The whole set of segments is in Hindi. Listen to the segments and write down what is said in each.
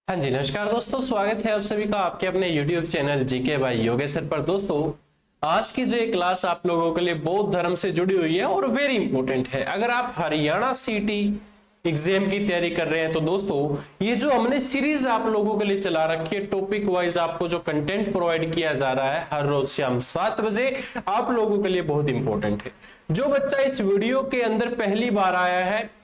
हाँ जी, नमस्कार दोस्तों। स्वागत है आप सभी का आपके अपने YouTube channel GK by Yogeshwar पर। दोस्तों, आज की जो ये क्लास आप लोगों के लिए बौद्ध धर्म से जुड़ी हुई है और वेरी इंपॉर्टेंट है। अगर आप हरियाणा सीटी एग्जाम की तैयारी कर रहे हैं तो दोस्तों ये जो हमने सीरीज आप लोगों के लिए चला रखी है, टॉपिक वाइज आपको जो कंटेंट प्रोवाइड किया जा रहा है हर रोज शाम 7 बजे, आप लोगों के लिए बहुत इंपॉर्टेंट है। जो बच्चा इस वीडियो के अंदर पहली बार आया है,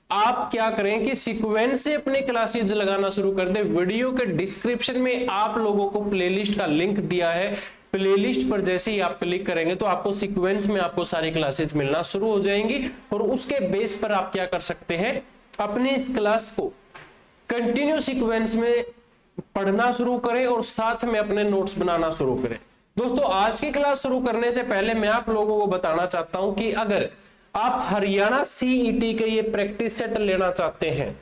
आप क्या करें कि सीक्वेंस से अपने क्लासेज लगाना शुरू कर दे। वीडियो के डिस्क्रिप्शन में आप लोगों को प्लेलिस्ट का लिंक दिया है। प्लेलिस्ट पर जैसे ही आप क्लिक करेंगे तो आपको सीक्वेंस में आपको सारी क्लासेज मिलना शुरू हो जाएंगी और उसके बेस पर आप क्या कर सकते हैं, अपनी इस क्लास को कंटिन्यू सीक्वेंस में पढ़ना शुरू करें और साथ में अपने नोट्स बनाना शुरू करें। दोस्तों, आज की क्लास शुरू करने से पहले मैं आप लोगों को बताना चाहता हूं कि अगर आप हरियाणा सीईटी के ये प्रैक्टिस सेट लेना चाहते हैं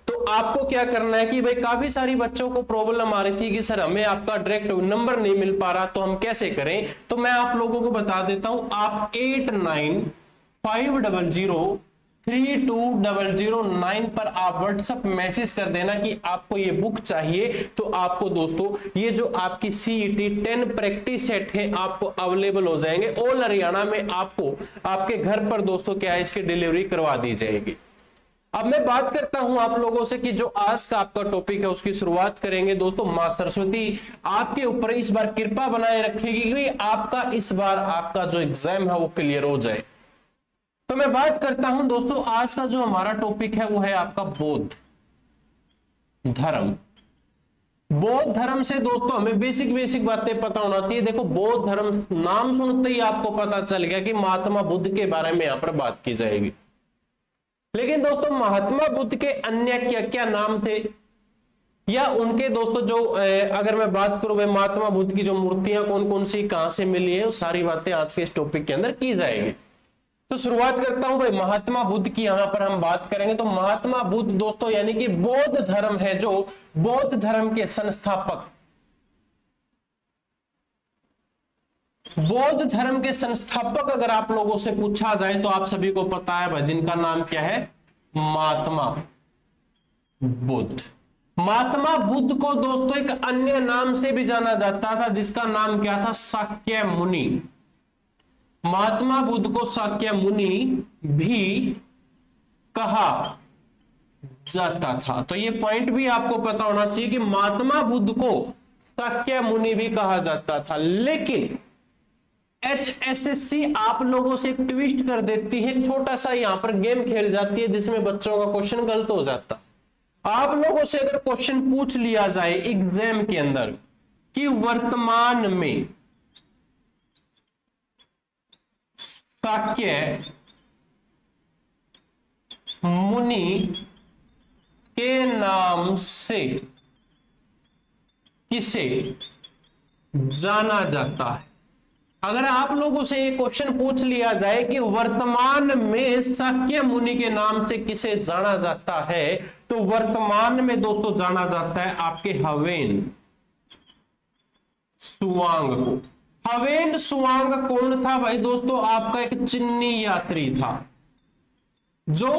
तो आपको क्या करना है कि भाई काफी सारी बच्चों को प्रॉब्लम आ रही थी कि सर हमें आपका डायरेक्ट नंबर नहीं मिल पा रहा, तो हम कैसे करें। तो मैं आप लोगों को बता देता हूं, आप 8950032009 पर आप व्हाट्सएप मैसेज कर देना कि आपको ये बुक चाहिए। तो आपको दोस्तों ये जो आपकी सीईटी 10 प्रैक्टिस सेट है आपको अवेलेबल हो जाएंगे। ऑल हरियाणा में आपको आपके घर पर दोस्तों क्या है, इसकी डिलीवरी करवा दी जाएगी। अब मैं बात करता हूं आप लोगों से कि जो आज का आपका टॉपिक है उसकी शुरुआत करेंगे। दोस्तों, मां सरस्वती आपके ऊपर इस बार कृपा बनाए रखेगी कि आपका इस बार आपका जो एग्जाम है वो क्लियर हो जाए। तो मैं बात करता हूं दोस्तों, आज का जो हमारा टॉपिक है वो है आपका बौद्ध धर्म। बौद्ध धर्म से दोस्तों हमें बेसिक बातें पता होना चाहिए। देखो, बौद्ध धर्म नाम सुनते ही आपको पता चल गया कि महात्मा बुद्ध के बारे में यहां पर बात की जाएगी। लेकिन दोस्तों, महात्मा बुद्ध के अन्य क्या क्या नाम थे या उनके दोस्तों जो अगर मैं बात करूं भाई महात्मा बुद्ध की जो मूर्तियां कौन कौन सी कहां से मिली है, वो सारी बातें आज के इस टॉपिक के अंदर की जाएगी। तो शुरुआत करता हूं भाई महात्मा बुद्ध की, यहां पर हम बात करेंगे। तो महात्मा बुद्ध दोस्तों यानी कि बौद्ध धर्म है, जो बौद्ध धर्म के संस्थापक, बौद्ध धर्म के संस्थापक अगर आप लोगों से पूछा जाए तो आप सभी को पता है भाई जिनका नाम क्या है, महात्मा बुद्ध। महात्मा बुद्ध को दोस्तों एक अन्य नाम से भी जाना जाता था जिसका नाम क्या था, शाक्य मुनि। महात्मा बुद्ध को शाक्य मुनि भी कहा जाता था। तो ये पॉइंट भी आपको पता होना चाहिए कि महात्मा बुद्ध को शाक्य मुनि भी कहा जाता था। लेकिन HSSC आप लोगों से एक ट्विस्ट कर देती है, छोटा सा यहां पर गेम खेल जाती है जिसमें बच्चों का क्वेश्चन गलत हो जाता। आप लोगों से अगर क्वेश्चन पूछ लिया जाए एग्जाम के अंदर कि वर्तमान में शाक्य मुनि के नाम से किसे जाना जाता है, अगर आप लोगों से एक क्वेश्चन पूछ लिया जाए कि वर्तमान में शाक्य मुनि के नाम से किसे जाना जाता है, तो वर्तमान में दोस्तों जाना जाता है आपके हवेन सुवांग को। हवेन सुवांग कौन था भाई दोस्तों, आपका एक चीनी यात्री था। जो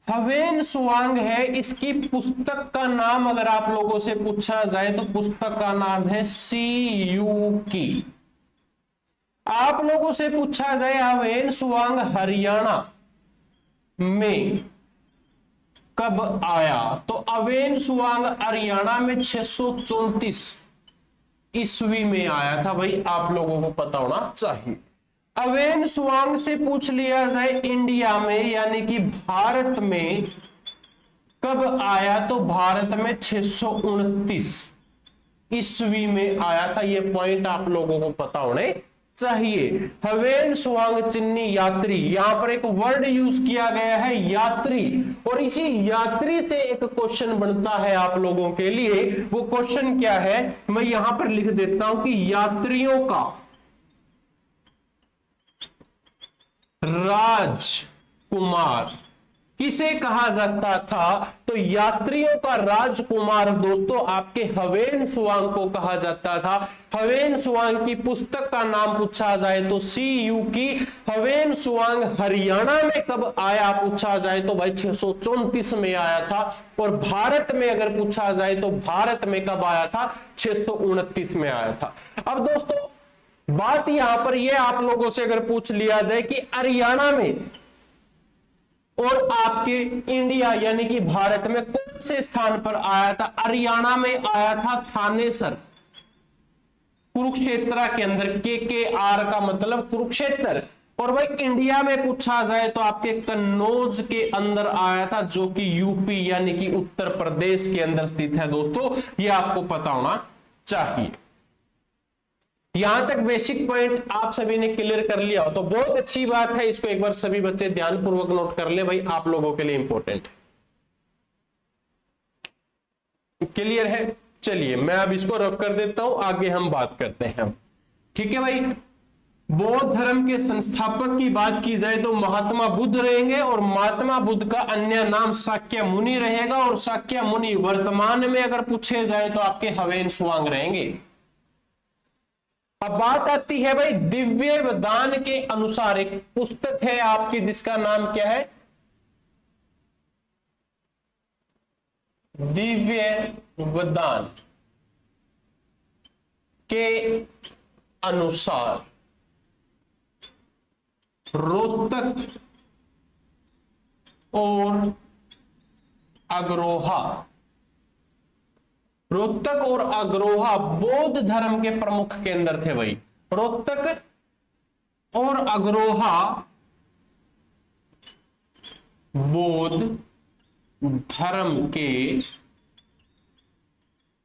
हवेन सुवांग है, इसकी पुस्तक का नाम अगर आप लोगों से पूछा जाए तो पुस्तक का नाम है सीयूकी। आप लोगों से पूछा जाए हवेन सुवांग हरियाणा में कब आया, तो हवेन सुवांग हरियाणा में 634 ईस्वी में आया था। भाई आप लोगों को पता होना चाहिए। हवेन सुवांग से पूछ लिया जाए इंडिया में यानी कि भारत में कब आया, तो भारत में 629 ईस्वी में आया था। ये पॉइंट आप लोगों को पता होने चाहिए। हवेन सुवांग चिन्नी यात्री, यहां पर एक वर्ड यूज किया गया है यात्री, और इसी यात्री से एक क्वेश्चन बनता है आप लोगों के लिए। वो क्वेश्चन क्या है, मैं यहां पर लिख देता हूं कि यात्रियों का राजकुमार किसे कहा जाता था? तो यात्रियों का राजकुमार दोस्तों आपके हवेन त्सुआंग को कहा जाता था। हवेन त्सुआंग की पुस्तक का नाम पूछा जाए तो सी यू की हवेन त्सुआंग हरियाणा में कब आया पूछा जाए तो भाई 634 में आया था। और भारत में अगर पूछा जाए तो भारत में कब आया था? 629 में आया था। अब दोस्तों बात यहां पर यह आप लोगों से अगर पूछ लिया जाए कि हरियाणा में और आपके इंडिया यानी कि भारत में कौन से स्थान पर आया था? हरियाणा में आया था थानेसर, कुरुक्षेत्र के अंदर। के आर का मतलब कुरुक्षेत्र। और भाई इंडिया में पूछा जाए तो आपके कन्नौज के अंदर आया था, जो कि यूपी यानी कि उत्तर प्रदेश के अंदर स्थित है दोस्तों। यह आपको पता होना चाहिए। यहां तक बेसिक पॉइंट आप सभी ने क्लियर कर लिया हो तो बहुत अच्छी बात है। इसको एक बार सभी बच्चे ध्यानपूर्वक नोट कर ले, भाई आप लोगों के लिए इंपॉर्टेंट है। क्लियर है? चलिए मैं अब इसको रफ कर देता हूं, आगे हम बात करते हैं। ठीक है भाई, बौद्ध धर्म के संस्थापक की बात की जाए तो महात्मा बुद्ध रहेंगे, और महात्मा बुद्ध का अन्य नाम शाक्य मुनि रहेगा। और शाक्य मुनि वर्तमान में अगर पूछे जाए तो आपके हवेन त्सुआंग रहेंगे। अब बात आती है भाई दिव्य वरदान के अनुसार। एक पुस्तक है आपकी जिसका नाम क्या है? दिव्य वरदान के अनुसार रोहतक और अग्रोहा। रोहतक और अग्रोहा बौद्ध धर्म के प्रमुख केंद्र थे भाई। रोहतक और अग्रोहा बौद्ध धर्म के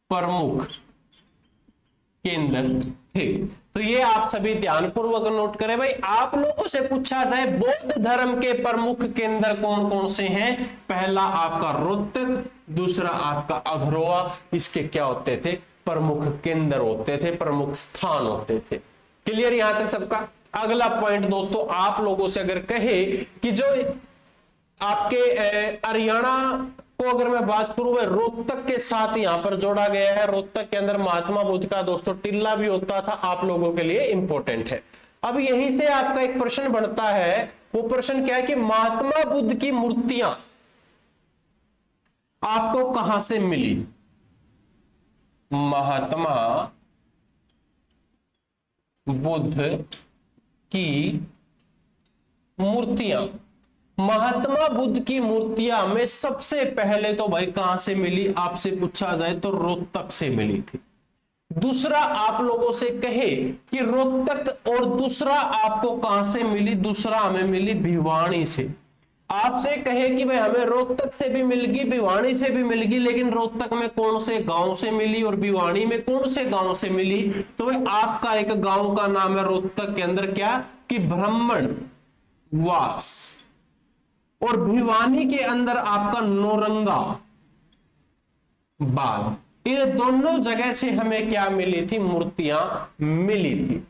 प्रमुख केंद्र थे। तो ये आप सभी ध्यानपूर्वक नोट करें भाई। आप लोगों से पूछा जाए बौद्ध धर्म के प्रमुख केंद्र कौन कौन से हैं? पहला आपका रोहतक, दूसरा आपका अग्रोहा। इसके क्या होते थे? प्रमुख केंद्र होते थे, प्रमुख स्थान होते थे। क्लियर यहां तक सबका? अगला पॉइंट दोस्तों आप लोगों से अगर कहे कि जो आपके हरियाणा को अगर मैं बात करूं, रोहतक के साथ यहां पर जोड़ा गया है। रोहतक के अंदर महात्मा बुद्ध का दोस्तों टिल्ला भी होता था, आप लोगों के लिए इंपॉर्टेंट है। अब यहीं से आपका एक प्रश्न बनता है, वो प्रश्न क्या है कि महात्मा बुद्ध की मूर्तियां आपको कहां से मिली? महात्मा बुद्ध की मूर्तियां, महात्मा बुद्ध की मूर्तियां में सबसे पहले तो भाई कहां से मिली आपसे पूछा जाए तो रोहतक से मिली थी। दूसरा आप लोगों से कहे कि रोहतक, और दूसरा आपको कहां से मिली? दूसरा हमें मिली भिवानी से। आपसे कहे कि भाई हमें रोहतक से भी मिल गई, भिवानी से भी मिल गई, लेकिन रोहतक में कौन से गांव से मिली और भिवानी में कौन से गांव से मिली? तो भाई आपका एक गांव का नाम है रोहतक के अंदर क्या कि ब्राह्मण वास, और भिवानी के अंदर आपका नौरंगा बाग। इन दोनों जगह से हमें क्या मिली थी? मूर्तियां मिली थी।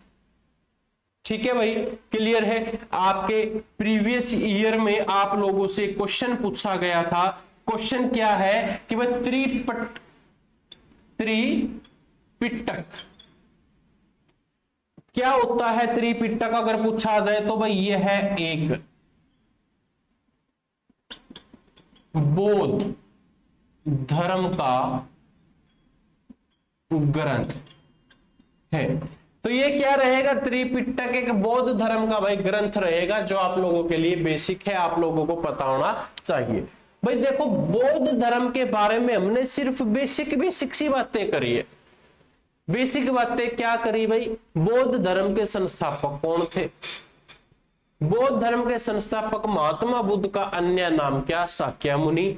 ठीक है भाई, क्लियर है? आपके प्रीवियस ईयर में आप लोगों से क्वेश्चन पूछा गया था। क्वेश्चन क्या है कि भाई त्रिपिटक क्या होता है? त्रिपिटक अगर पूछा जाए तो भाई यह है एक बौद्ध धर्म का ग्रंथ है। तो ये क्या रहेगा? त्रिपिटक एक बौद्ध धर्म का भाई ग्रंथ रहेगा, जो आप लोगों के लिए बेसिक है, आप लोगों को पता होना चाहिए। भाई देखो, बौद्ध धर्म के बारे में हमने सिर्फ बेसिक सी बातें करी है। बेसिक बातें क्या करी भाई? बौद्ध धर्म के संस्थापक कौन थे? बौद्ध धर्म के संस्थापक महात्मा बुद्ध का अन्य नाम क्या? शाक्य मुनि।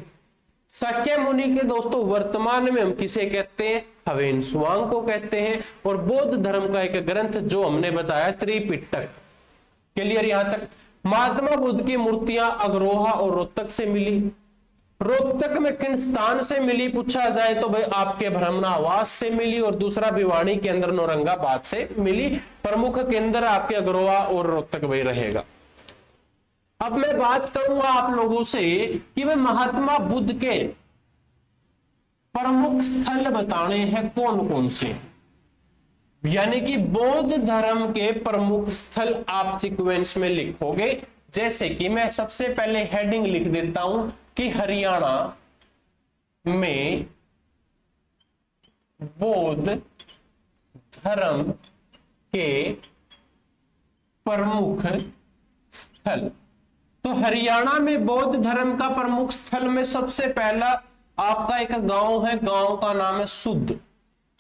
शाक्य मुनि के दोस्तों वर्तमान में हम किसे कहते हैं? हवेन त्सुआंग को कहते हैं। और बौद्ध धर्म का एक ग्रंथ जो हमने बताया त्रिपिटक। क्लियर यहां तक? महात्मा बुद्ध की मूर्तियां अग्रोहा और रोहतक से मिली। रोहतक में किन स्थान से मिली पूछा जाए तो भाई आपके ब्राह्मणावास से मिली, और दूसरा भिवानी के अंदर नौरंगाबाद से मिली। प्रमुख केंद्र आपके अग्रोहा और रोहतक भाई रहेगा। अब मैं बात करूंगा आप लोगों से कि वे महात्मा बुद्ध के प्रमुख स्थल बताने हैं कौन कौन से, यानी कि बौद्ध धर्म के प्रमुख स्थल आप सीक्वेंस में लिखोगे। जैसे कि मैं सबसे पहले हेडिंग लिख देता हूं कि हरियाणा में बौद्ध धर्म के प्रमुख स्थल। तो हरियाणा में बौद्ध धर्म का प्रमुख स्थल में सबसे पहला आपका एक गांव है, गांव का नाम है सुद्ध।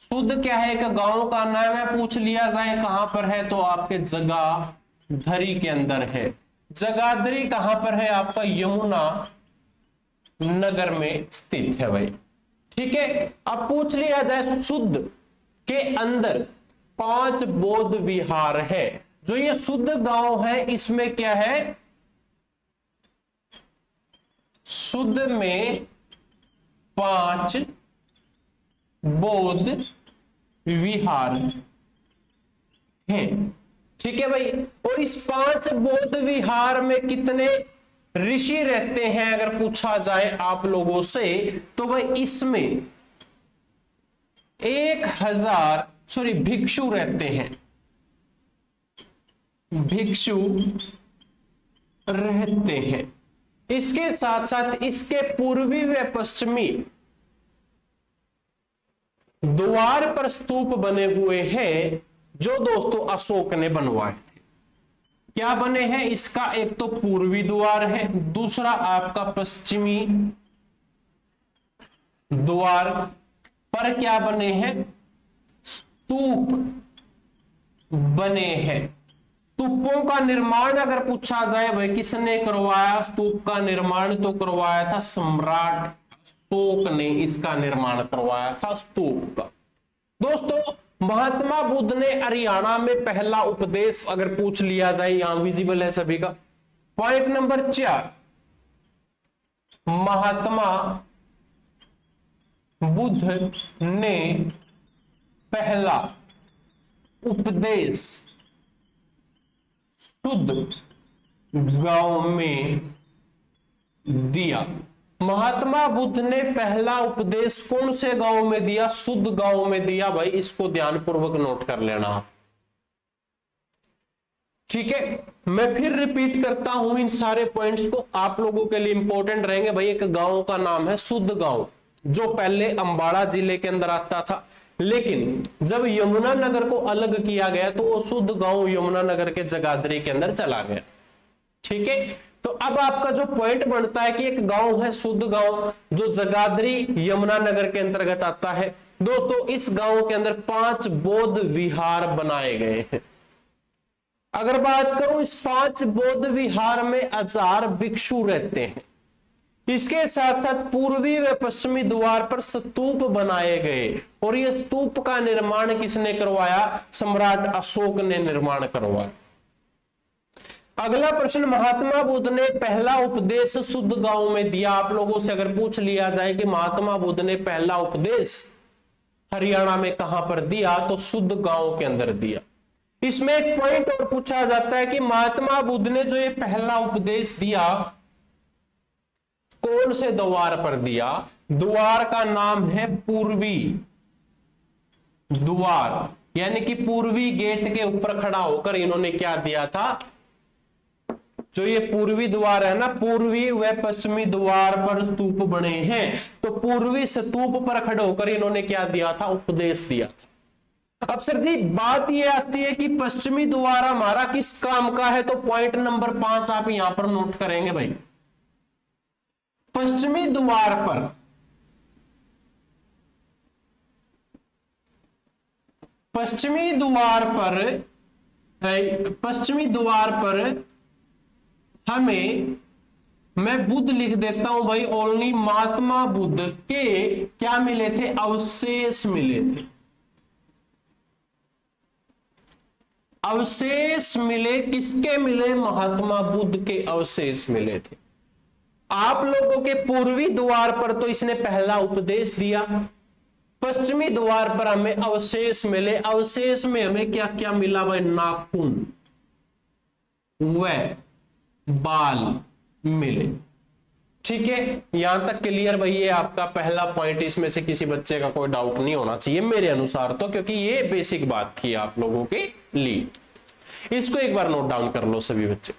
सुद्ध क्या है? एक गांव का नाम है। पूछ लिया जाए कहां पर है तो आपके जगाधरी के अंदर है। जगाधरी कहां पर है? आपका यमुना नगर में स्थित है भाई। ठीक है। अब पूछ लिया जाए सुद्ध के अंदर 5 बौद्ध विहार है। जो ये सुद्ध गांव है इसमें क्या है? सुद्ध में 5 बौद्ध विहार हैं। ठीक है भाई। और इस 5 बौद्ध विहार में कितने ऋषि रहते हैं अगर पूछा जाए आप लोगों से तो भाई इसमें 1000 भिक्षु रहते हैं। भिक्षु रहते हैं। इसके साथ साथ इसके पूर्वी व पश्चिमी द्वार पर स्तूप बने हुए हैं जो दोस्तों अशोक ने बनवाए थे। क्या बने हैं? इसका एक तो पूर्वी द्वार है, दूसरा आपका पश्चिमी द्वार पर क्या बने हैं? स्तूप बने हैं। स्तूपों का निर्माण अगर पूछा जाए भाई किसने करवाया स्तूप का निर्माण, तो करवाया था सम्राट अशोक ने इसका निर्माण करवाया था स्तूप का। दोस्तों महात्मा बुद्ध ने हरियाणा में पहला उपदेश अगर पूछ लिया जाए, यहां विजिबल है सभी का। पॉइंट नंबर 4, महात्मा बुद्ध ने पहला उपदेश शुद्ध गांव में दिया। महात्मा बुद्ध ने पहला उपदेश कौन से गांव में दिया? शुद्ध गांव में दिया भाई। इसको ध्यानपूर्वक नोट कर लेना। ठीक है। मैं फिर रिपीट करता हूं इन सारे पॉइंट्स को, आप लोगों के लिए इंपॉर्टेंट रहेंगे भाई। एक गांव का नाम है शुद्ध गांव जो पहले अंबाला जिले के अंदर आता था, लेकिन जब यमुना नगर को अलग किया गया तो वो शुद्ध गांव यमुना नगर के जगाधरी के अंदर चला गया। ठीक है। तो अब आपका जो पॉइंट बनता है कि एक गांव है शुद्ध गांव जो जगाधरी यमुना नगर के अंतर्गत आता है। दोस्तों इस गांव के अंदर 5 बौद्ध विहार बनाए गए हैं। अगर बात करूं इस 5 बौद्ध विहार में 1000 भिक्षु रहते हैं। इसके साथ साथ पूर्वी व पश्चिमी द्वार पर स्तूप बनाए गए और यह स्तूप का निर्माण किसने करवाया? सम्राट अशोक ने निर्माण करवाया। अगला प्रश्न, महात्मा बुद्ध ने पहला उपदेश शुद्ध गांव में दिया। आप लोगों से अगर पूछ लिया जाए कि महात्मा बुद्ध ने पहला उपदेश हरियाणा में कहां पर दिया, तो शुद्ध गांव के अंदर दिया। इसमें एक पॉइंट और पूछा जाता है कि महात्मा बुद्ध ने जो ये पहला उपदेश दिया कौन से द्वार पर दिया? द्वार का नाम है पूर्वी द्वार, यानी कि पूर्वी गेट के ऊपर खड़ा होकर इन्होंने क्या दिया था? जो ये पूर्वी द्वार है ना, पूर्वी व पश्चिमी द्वार पर स्तूप बने हैं, तो पूर्वी स्तूप पर खड़े होकर इन्होंने क्या दिया था? उपदेश दिया था। अब सर जी बात ये आती है कि पश्चिमी द्वार हमारा किस काम का है, तो पॉइंट नंबर 5 आप यहां पर नोट करेंगे भाई। पश्चिमी द्वार पर पश्चिमी द्वार पर हमें, मैं बुद्ध लिख देता हूं भाई, ओनली महात्मा बुद्ध के क्या मिले थे? अवशेष मिले थे। अवशेष मिले, किसके मिले? महात्मा बुद्ध के अवशेष मिले थे। आप लोगों के पूर्वी द्वार पर तो इसने पहला उपदेश दिया, पश्चिमी द्वार पर हमें अवशेष मिले। अवशेष में हमें क्या क्या मिला भाई? नाखून व बाल मिले। ठीक है, यहां तक क्लियर भाई? ये आपका पहला पॉइंट, इसमें से किसी बच्चे का कोई डाउट नहीं होना चाहिए मेरे अनुसार तो, क्योंकि ये बेसिक बात थी आप लोगों के लिए। इसको एक बार नोट डाउन कर लो सभी बच्चे।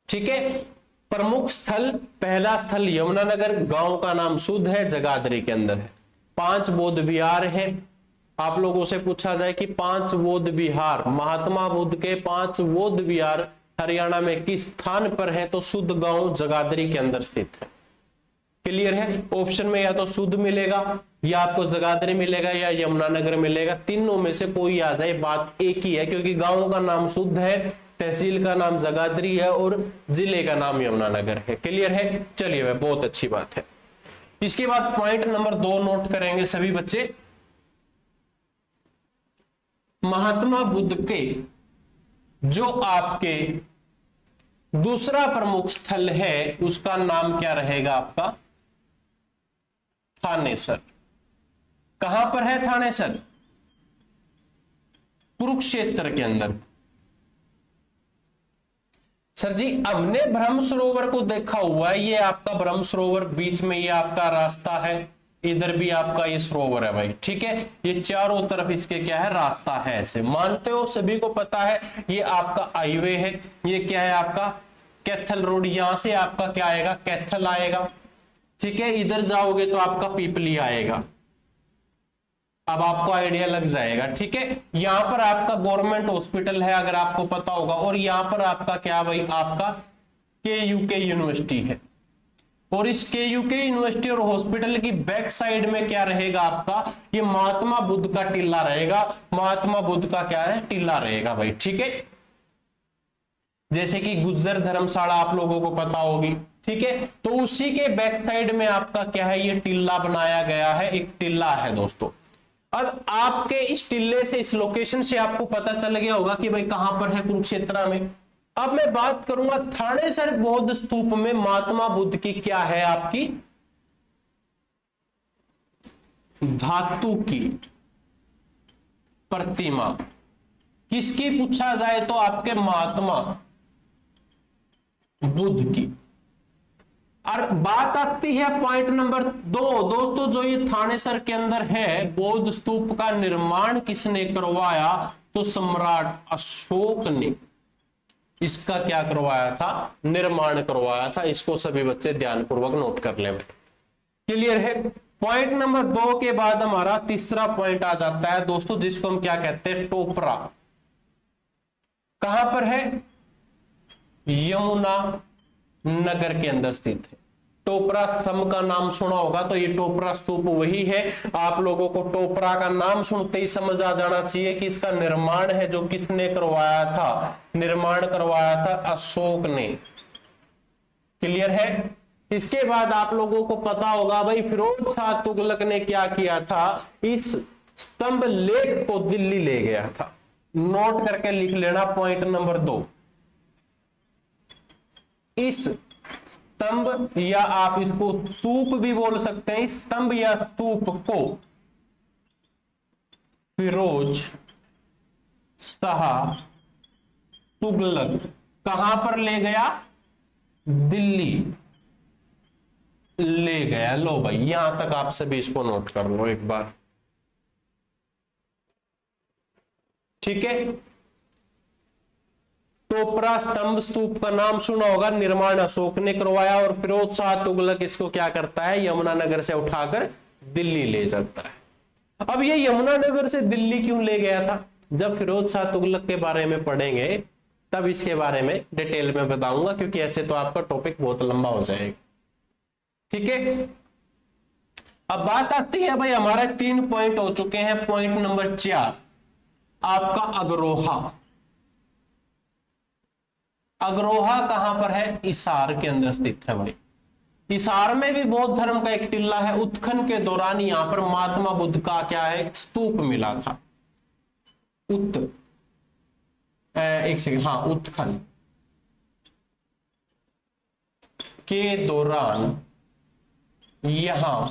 ठीक है, प्रमुख स्थल, पहला स्थल यमुनानगर, गांव का नाम शुद्ध है, जगाधरी के अंदर है। 5 बौद्ध विहार है। आप लोगों से पूछा जाए कि 5 बौद्ध विहार, महात्मा बुद्ध के 5 बौद्ध विहार हरियाणा में किस स्थान पर है, तो शुद्ध गांव जगाधरी के अंदर स्थित है। क्लियर है? ऑप्शन में या तो शुद्ध मिलेगा, या आपको जगाधरी मिलेगा, या यमुनानगर मिलेगा। तीनों में से कोई आ जाए, बात एक ही है, क्योंकि गांव का नाम शुद्ध है, तहसील का नाम जगाधरी है और जिले का नाम यमुनानगर है। क्लियर है? चलिए भाई, बहुत अच्छी बात है। इसके बाद पॉइंट नंबर 2 नोट करेंगे सभी बच्चे। महात्मा बुद्ध के जो आपके दूसरा प्रमुख स्थल है उसका नाम क्या रहेगा आपका? थानेसर। कहां पर है थानेसर? कुरुक्षेत्र के अंदर। सर जी, हमने ब्रह्म सरोवर को देखा हुआ है, ये आपका ब्रह्म सरोवर, बीच में ये आपका रास्ता है, इधर भी आपका ये सरोवर है भाई। ठीक है, ये चारों तरफ इसके क्या है? रास्ता है। ऐसे मानते हो? सभी को पता है ये आपका हाईवे है। ये क्या है आपका? कैथल रोड। यहां से आपका क्या आएगा? कैथल आएगा। ठीक है, इधर जाओगे तो आपका पीपली आएगा। अब आपको आइडिया लग जाएगा। ठीक है, यहां पर आपका गवर्नमेंट हॉस्पिटल है, अगर आपको पता होगा, और यहां पर आपका क्या भाई? आपका KUK यूनिवर्सिटी है। और इस KUK यूनिवर्सिटी और हॉस्पिटल की बैक साइड में क्या रहेगा आपका? ये महात्मा बुद्ध का टीला रहेगा। महात्मा बुद्ध का क्या है? टीला रहेगा भाई। ठीक है, जैसे कि गुज्जर धर्मशाला आप लोगों को पता होगी। ठीक है, तो उसी के बैक साइड में आपका क्या है? ये टीला बनाया गया है, एक टीला है दोस्तों। अब आपके इस टीले से, इस लोकेशन से आपको पता चल गया होगा कि भाई कहां पर है? कुरुक्षेत्र में। अब मैं बात करूंगा थानेसर बौद्ध स्तूप में महात्मा बुद्ध की क्या है आपकी? धातु की प्रतिमा। किसकी पूछा जाए तो आपके महात्मा बुद्ध की। और बात आती है पॉइंट नंबर 2 दोस्तों, जो ये थानेसर के अंदर है, बौद्ध स्तूप का निर्माण किसने करवाया? तो सम्राट अशोक ने इसका क्या करवाया था? निर्माण करवाया था। इसको सभी बच्चे ध्यानपूर्वक नोट कर ले। क्लियर है? पॉइंट नंबर 2 के बाद हमारा तीसरा पॉइंट आ जाता है दोस्तों, जिसको हम क्या कहते हैं? टोपरा। कहां पर है? यमुना नगर के अंदर स्थित है। टोपरा स्तंभ का नाम सुना होगा, तो ये टोपरा स्तूप वही है। आप लोगों को टोपरा का नाम सुनते ही समझ आ जाना चाहिए कि इसका निर्माण है जो किसने करवाया था? निर्माण करवाया था अशोक ने। क्लियर है? इसके बाद आप लोगों को पता होगा भाई फिरोज शाह तुगलक ने क्या किया था? इस स्तंभ लेख को दिल्ली ले गया था। नोट करके लिख लेना पॉइंट नंबर 2। इस स्तंभ, या आप इसको स्तूप भी बोल सकते हैं, स्तंभ या स्तूप को फिरोज शाह तुगलक कहां पर ले गया? दिल्ली ले गया। लो भाई, यहां तक आप सभी इसको नोट कर लो एक बार। ठीक है, टोपरा स्तंभ स्तूप का नाम सुना होगा, निर्माण अशोक ने करवाया, और फिरोज शाह तुगलक इसको क्या करता है? यमुनानगर से उठाकर दिल्ली ले जाता है। अब ये यमुनानगर से दिल्ली क्यों ले गया था? जब फिरोज शाह तुगलक के बारे में पढ़ेंगे तब इसके बारे में डिटेल में बताऊंगा, क्योंकि ऐसे तो आपका टॉपिक बहुत लंबा हो जाएगा। ठीक है, अब बात आती है भाई, हमारे 3 पॉइंट हो चुके हैं। पॉइंट नंबर 4 आपका अग्रोहा। अग्रोहा कहां पर है? हिसार के अंदर स्थित है भाई। हिसार में भी बौद्ध धर्म का एक टिल्ला है। उत्खनन के दौरान यहां पर महात्मा बुद्ध का क्या है? स्तूप मिला था। एक सेकंड, हाँ, उत्खनन के दौरान यहां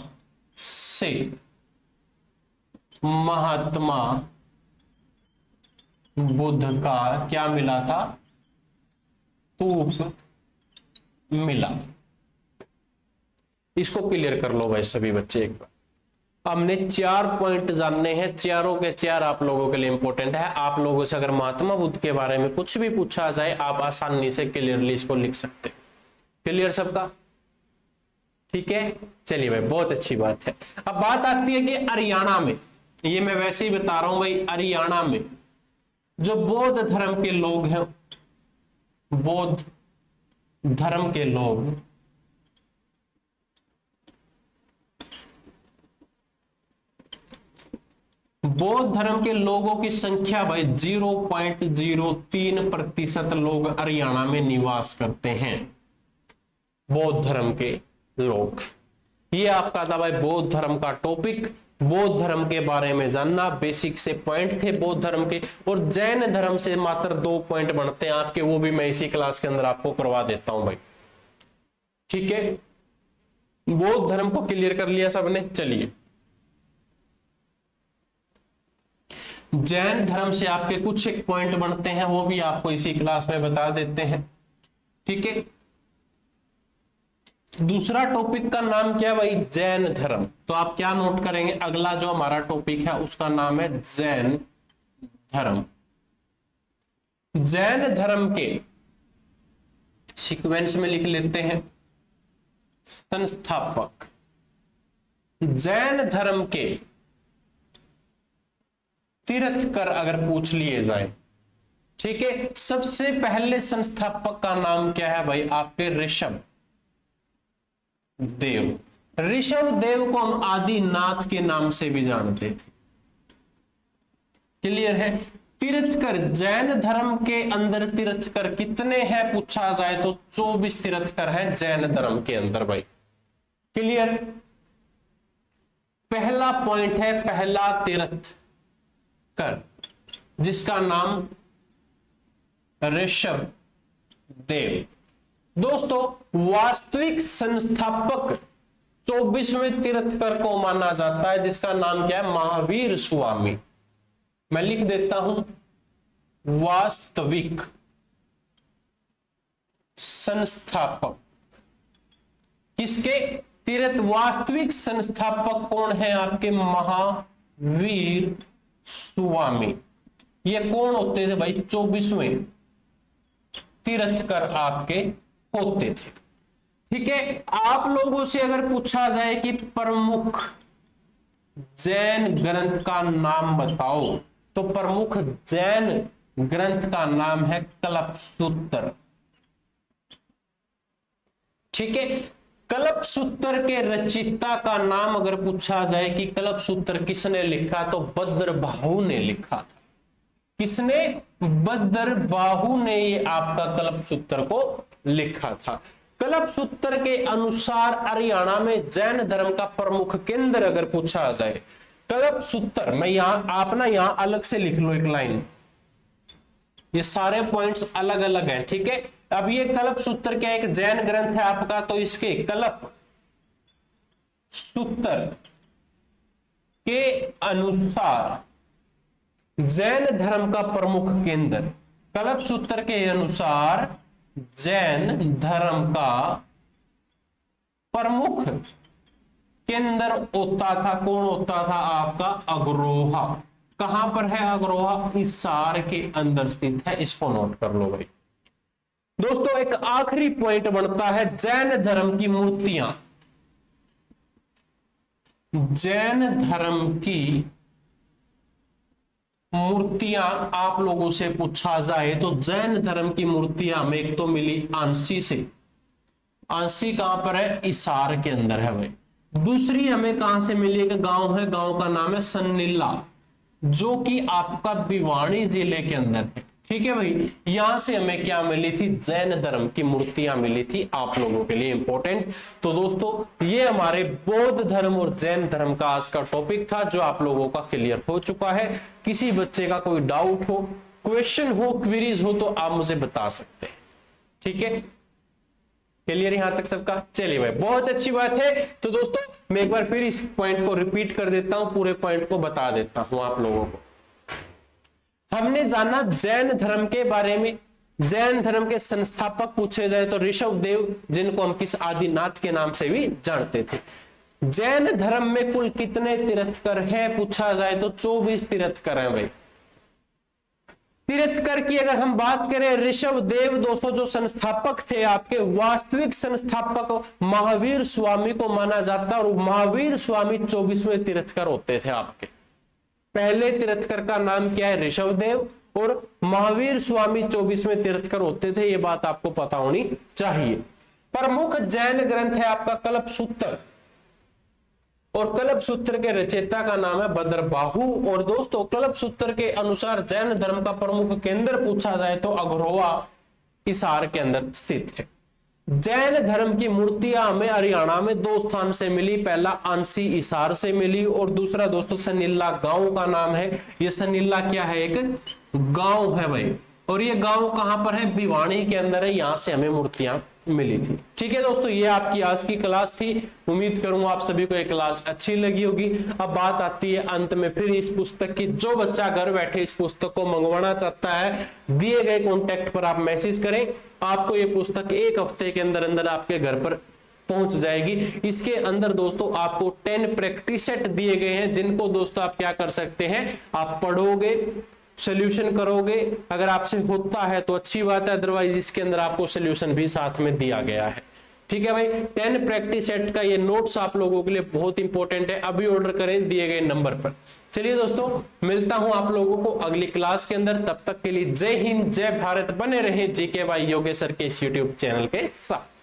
से महात्मा बुद्ध का क्या मिला था? स्तूप मिला। इसको क्लियर कर लो भाई सभी बच्चे एक बार। हमने 4 पॉइंट जानने हैं, चारों के चार आप लोगों के लिए इंपॉर्टेंट है। आप लोगों से अगर महात्मा बुद्ध के बारे में कुछ भी पूछा जाए आप आसानी से क्लियरली इसको लिख सकते। क्लियर सबका? ठीक है, चलिए भाई बहुत अच्छी बात है। अब बात आती है कि हरियाणा में, ये मैं वैसे ही बता रहा हूं भाई, हरियाणा में जो बौद्ध धर्म के लोग हैं, बौद्ध धर्म के लोग बौद्ध धर्म के लोगों की संख्या भाई 0.03% लोग हरियाणा में निवास करते हैं। बौद्ध धर्म के लोग, ये आपका था भाई बौद्ध धर्म का टॉपिक। बौद्ध धर्म के बारे में जानना, बेसिक से पॉइंट थे बौद्ध धर्म के। और जैन धर्म से मात्र 2 पॉइंट बनते हैं आपके, वो भी मैं इसी क्लास के अंदर आपको करवा देता हूं भाई। ठीक है, बौद्ध धर्म को क्लियर कर लिया सबने। चलिए, जैन धर्म से आपके कुछ एक पॉइंट बनते हैं, वो भी आपको इसी क्लास में बता देते हैं। ठीक है, दूसरा टॉपिक का नाम क्या है भाई? जैन धर्म। तो आप क्या नोट करेंगे, अगला जो हमारा टॉपिक है उसका नाम है जैन धर्म। जैन धर्म के सीक्वेंस में लिख लेते हैं संस्थापक। जैन धर्म के तीर्थकर अगर पूछ लिए जाए, ठीक है, सबसे पहले संस्थापक का नाम क्या है भाई? आपके ऋषभ देव। ऋषभ देव को हम आदिनाथ के नाम से भी जानते थे। क्लियर है? तीर्थकर, जैन धर्म के अंदर तीर्थकर कितने हैं पूछा जाए तो 24 तीर्थकर है जैन धर्म के अंदर भाई। क्लियर? पहला पॉइंट है पहला तीर्थकर जिसका नाम ऋषभ देव। दोस्तों, वास्तविक संस्थापक 24वें तीर्थकर को माना जाता है जिसका नाम क्या है? महावीर स्वामी। मैं लिख देता हूं, वास्तविक संस्थापक किसके? तीर्थ। वास्तविक संस्थापक कौन है आपके? महावीर स्वामी। ये कौन होते थे भाई? 24वें तीर्थकर आपके होते थे। ठीक है, आप लोगों से अगर पूछा जाए कि प्रमुख जैन ग्रंथ का नाम बताओ तो प्रमुख जैन ग्रंथ का नाम है कल्पसूत्र। ठीक है, कल्पसूत्र के रचयिता का नाम अगर पूछा जाए कि कल्पसूत्र किसने लिखा तो भद्रबाहु ने लिखा था। किसने? भद्रबाहु ने ये आपका कल्पसूत्र को लिखा था। कल्पसूत्र के अनुसार हरियाणा में जैन धर्म का प्रमुख केंद्र अगर पूछा जाए, कल्पसूत्र, मैं यहां आप ना यहां अलग से लिख लो एक लाइन, ये सारे पॉइंट्स अलग अलग हैं। ठीक है, अब ये कल्पसूत्र क्या एक जैन ग्रंथ है आपका, तो इसके कल्पसूत्र के अनुसार जैन धर्म का प्रमुख केंद्र, कल्पसूत्र के अनुसार जैन धर्म का प्रमुख केंद्र होता था। कौन होता था? आपका अग्रोहा। कहां पर है अग्रोहा? हिसार के अंदर स्थित है। इसको नोट कर लो भाई। दोस्तों, एक आखिरी पॉइंट बनता है जैन धर्म की मूर्तियां। जैन धर्म की मूर्तियां आप लोगों से पूछा जाए तो जैन धर्म की मूर्तियां हमें एक तो मिली आंसी से। आंसी कहां पर है? हिसार के अंदर है भाई। दूसरी हमें कहां से मिली? एक गांव है, गांव का नाम है सन्नीला, जो कि आपका भिवाड़ी जिले के अंदर है। ठीक है भाई, यहां से हमें क्या मिली थी? जैन धर्म की मूर्तियां मिली थी, आप लोगों के लिए इंपॉर्टेंट। तो दोस्तों, ये हमारे बौद्ध धर्म और जैन धर्म का आज का टॉपिक था जो आप लोगों का क्लियर हो चुका है। किसी बच्चे का कोई डाउट हो, क्वेश्चन हो, क्वेरीज हो तो आप मुझे बता सकते हैं। ठीक है, क्लियर यहां तक सबका? चलिए भाई, बहुत अच्छी बात है। तो दोस्तों, मैं एक बार फिर इस पॉइंट को रिपीट कर देता हूं, पूरे पॉइंट को बता देता हूं आप लोगों को। हमने जाना जैन धर्म के बारे में, जैन धर्म के संस्थापक पूछे जाए तो ऋषभ देव, जिनको हम किस आदिनाथ के नाम से भी जानते थे। जैन धर्म में कुल कितने तीर्थकर हैं पूछा जाए तो 24 तीर्थकर हैं भाई। तीर्थकर की अगर हम बात करें, ऋषभ देव दोस्तों जो संस्थापक थे, आपके वास्तविक संस्थापक महावीर स्वामी को माना जाता है, और महावीर स्वामी 24वें तीर्थकर होते थे आपके। पहले तीर्थकर का नाम क्या है? ऋषभ देव, और महावीर स्वामी 24वें तीर्थकर होते थे, ये बात आपको पता होनी चाहिए। प्रमुख जैन ग्रंथ है आपका कल्पसूत्र, और कल्पसूत्र के रचयिता का नाम है भद्रबाहु। और दोस्तों कल्पसूत्र के अनुसार जैन धर्म का प्रमुख केंद्र पूछा जाए तो अघोरा हिसार के अंदर स्थित है। जैन धर्म की मूर्तियां हमें हरियाणा में 2 स्थान से मिली, पहला आंसी हिसार से मिली, और दूसरा दोस्तों सनीला गांव का नाम है। ये सनीला क्या है? एक गांव है भाई, और ये गांव कहां पर है? भिवानी के अंदर है, यहां से हमें मूर्तियां मिली थी। ठीक है दोस्तों, ये आपकी आज की क्लास थी। उम्मीद करूंगा आप सभी को ये क्लास अच्छी लगी होगी। अब बात आती है अंत में फिर इस पुस्तक की। जो बच्चा घर बैठे इस पुस्तक को मंगवाना चाहता है, दिए गए कॉन्टेक्ट पर आप मैसेज करें, आपको ये पुस्तक 1 हफ्ते के अंदर अंदर आपके घर पर पहुंच जाएगी। इसके अंदर दोस्तों आपको 10 प्रैक्टिस सेट दिए गए हैं, जिनको दोस्तों आप क्या कर सकते हैं, आप पढ़ोगे, सोल्यूशन करोगे। अगर आपसे होता है तो अच्छी बात है, अदरवाइज इसके अंदर आपको सोल्यूशन भी साथ में दिया गया है। ठीक है भाई, 10 प्रैक्टिस सेट का ये नोट्स आप लोगों के लिए बहुत इंपॉर्टेंट है। अभी ऑर्डर करें दिए गए नंबर पर। चलिए दोस्तों, मिलता हूं आप लोगों को अगली क्लास के अंदर। तब तक के लिए जय हिंद, जय भारत। बने रहे जीके बाय योगेश सर के इस यूट्यूब चैनल के साथ।